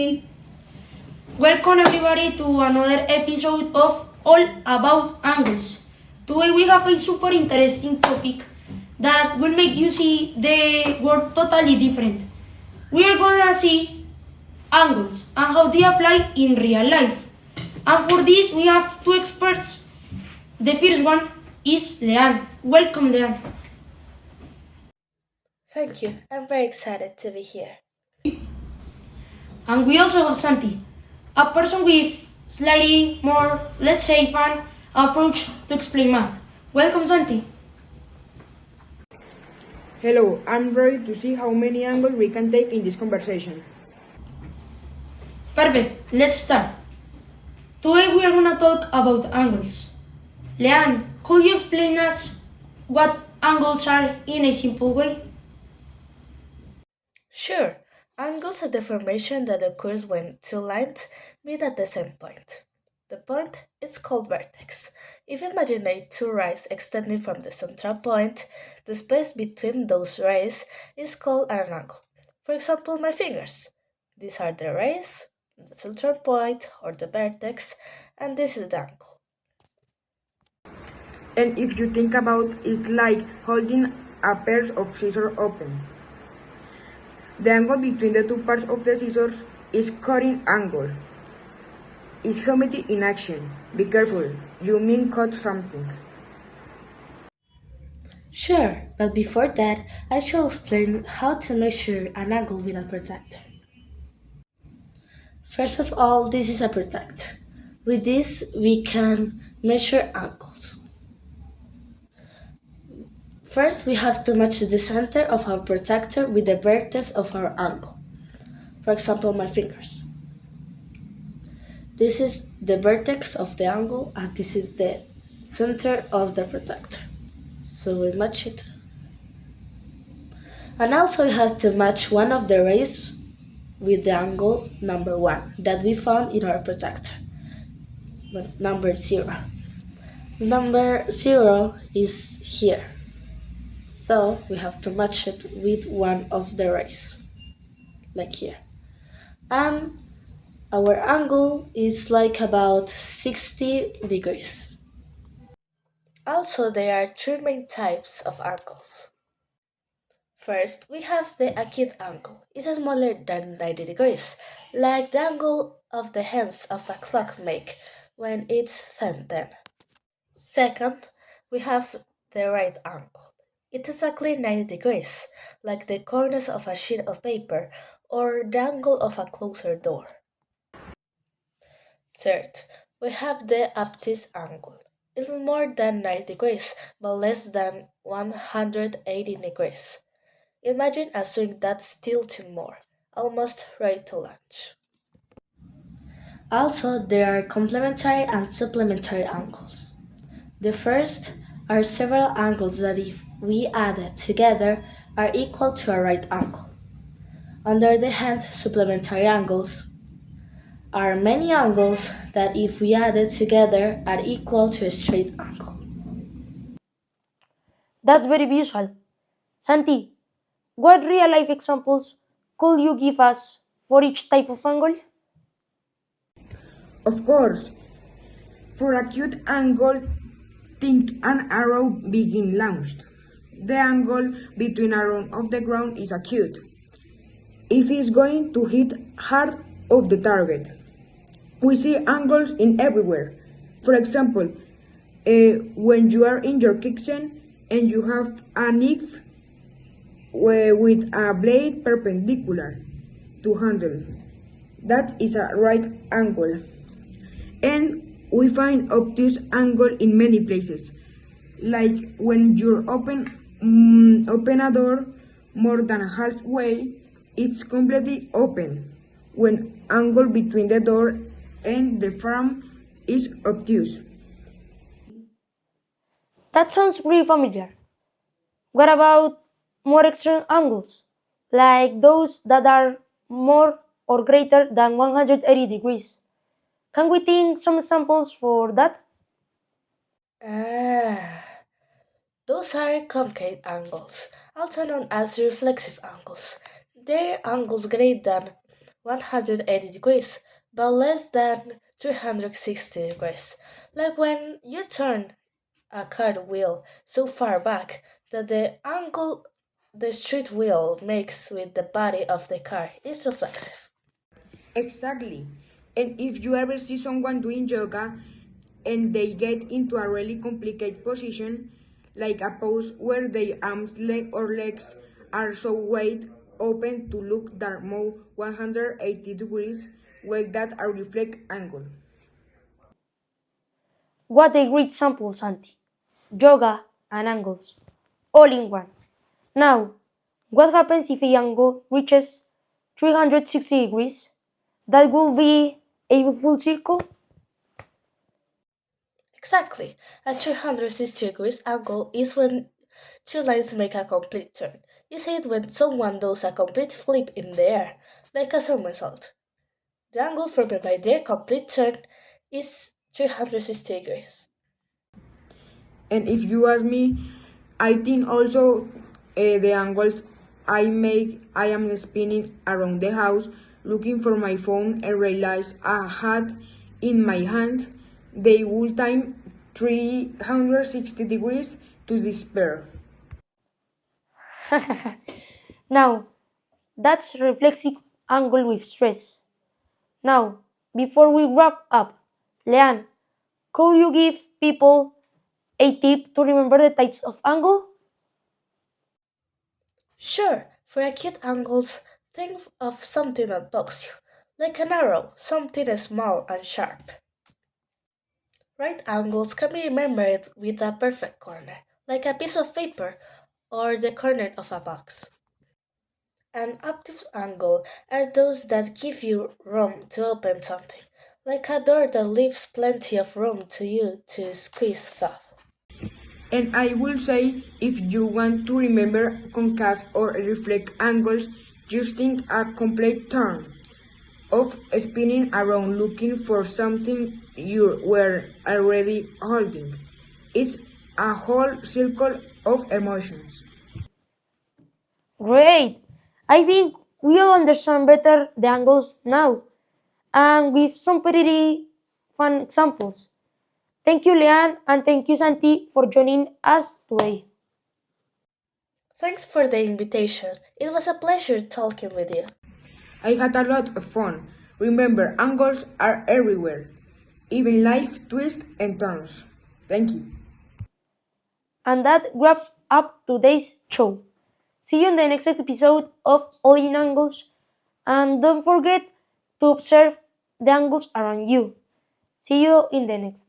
Welcome everybody to another episode of All About Angles. Today we have a super interesting topic that will make you see the world totally different. We are gonna see angles and how they apply in real life. And for this we have two experts. The first one is Leanne. Welcome Leanne. Thank you. I'm very excited to be here. And we also have Santi, a person with slightly more, let's say, fun approach to explain math. Welcome, Santi. Hello, I'm ready to see how many angles we can take in this conversation. Perfect, let's start. Today we are going to talk about angles. Leanne, could you explain us what angles are in a simple way? Sure, angles are the formation that occurs when two lines meet at the same point. The point is called vertex. If you imagine two rays extending from the central point, the space between those rays is called an angle. For example, my fingers. These are the rays, the central point or the vertex, and this is the angle. And if you think about it's like holding a pair of scissors open. The angle between the two parts of the scissors is cutting angle. It's geometry in action. Be careful, you mean cut something. Sure, but before that, I shall explain how to measure an angle with a protractor. First of all, this is a protractor. With this, we can measure angles. First, we have to match the center of our protractor with the vertex of our angle. For example, my fingers. This is the vertex of the angle, and this is the center of the protractor. So we match it. And also, we have to match one of the rays with the angle number 1 that we found in our protractor, number 0. Number 0 is here, so we have to match it with one of the rays, like here. And our angle is like about 60 degrees. Also, there are three main types of angles. First, we have the acute angle. It's smaller than 90 degrees, like the angle of the hands of a clock make when it's 10. Second, we have the right angle. It's exactly 90 degrees, like the corners of a sheet of paper or the angle of a closed door. Third, we have the obtuse angle. It's more than 90 degrees, but less than 180 degrees. Imagine a swing that's tilting more, almost ready to launch. Also, there are complementary and supplementary angles. The first are several angles that, if we add together, are equal to a right angle. On the other hand, supplementary angles are many angles that, if we add together, are equal to a straight angle. That's very visual. Santi, what real life examples could you give us for each type of angle? Of course, for acute angle, think an arrow being launched. The angle between arrow of the ground is acute. If it's going to hit hard of the target. We see angles in everywhere. For example, when you are in your kitchen and you have a knife with a blade perpendicular to handle, that is a right angle. And we find obtuse angle in many places, like when you open a door more than halfway, it's completely open. When angle between the door and the frame is obtuse. That sounds pretty familiar. What about more extreme angles, like those that are more or greater than 180 degrees? Can we think some examples for that? Ah, those are concave angles, also known as reflexive angles. They're angles greater than 180 degrees, but less than 360 degrees, like when you turn a car wheel so far back that the angle the street wheel makes with the body of the car is reflexive. Exactly. And if you ever see someone doing yoga and they get into a really complicated position, like a pose where their arms or legs are so wide open to look that move 180 degrees, well, that a reflect angle. What a great sample, Santi. Yoga and angles, all in one. Now, what happens if a angle reaches 360 degrees? That will be a full circle? Exactly. A 360 degrees angle is when two lines make a complete turn. You see it when someone does a complete flip in the air, like a somersault. The angle formed by their complete turn is 360 degrees. And if you ask me, I think also the angles I am spinning around the house looking for my phone and realize I had in my hand the whole time 360 degrees to despair. Now, that's reflexive angle with stress. Now, before we wrap up, Leanne, could you give people a tip to remember the types of angle? Sure, for acute angles, think of something that pokes you, like an arrow, something small and sharp. Right angles can be remembered with a perfect corner, like a piece of paper or the corner of a box. An obtuse angle are those that give you room to open something, like a door that leaves plenty of room to you to squeeze stuff. And I will say, if you want to remember concave or reflect angles, just think a complete turn of spinning around looking for something you were already holding. It's a whole circle of emotions. Great! I think we all understand better the angles now, and with some pretty fun examples. Thank you, Leanne, and thank you, Santi, for joining us today. Thanks for the invitation. It was a pleasure talking with you. I had a lot of fun. Remember, angles are everywhere. Even life twists and turns. Thank you. And that wraps up today's show. See you in the next episode of All in Angles, and don't forget to observe the angles around you. See you in the next.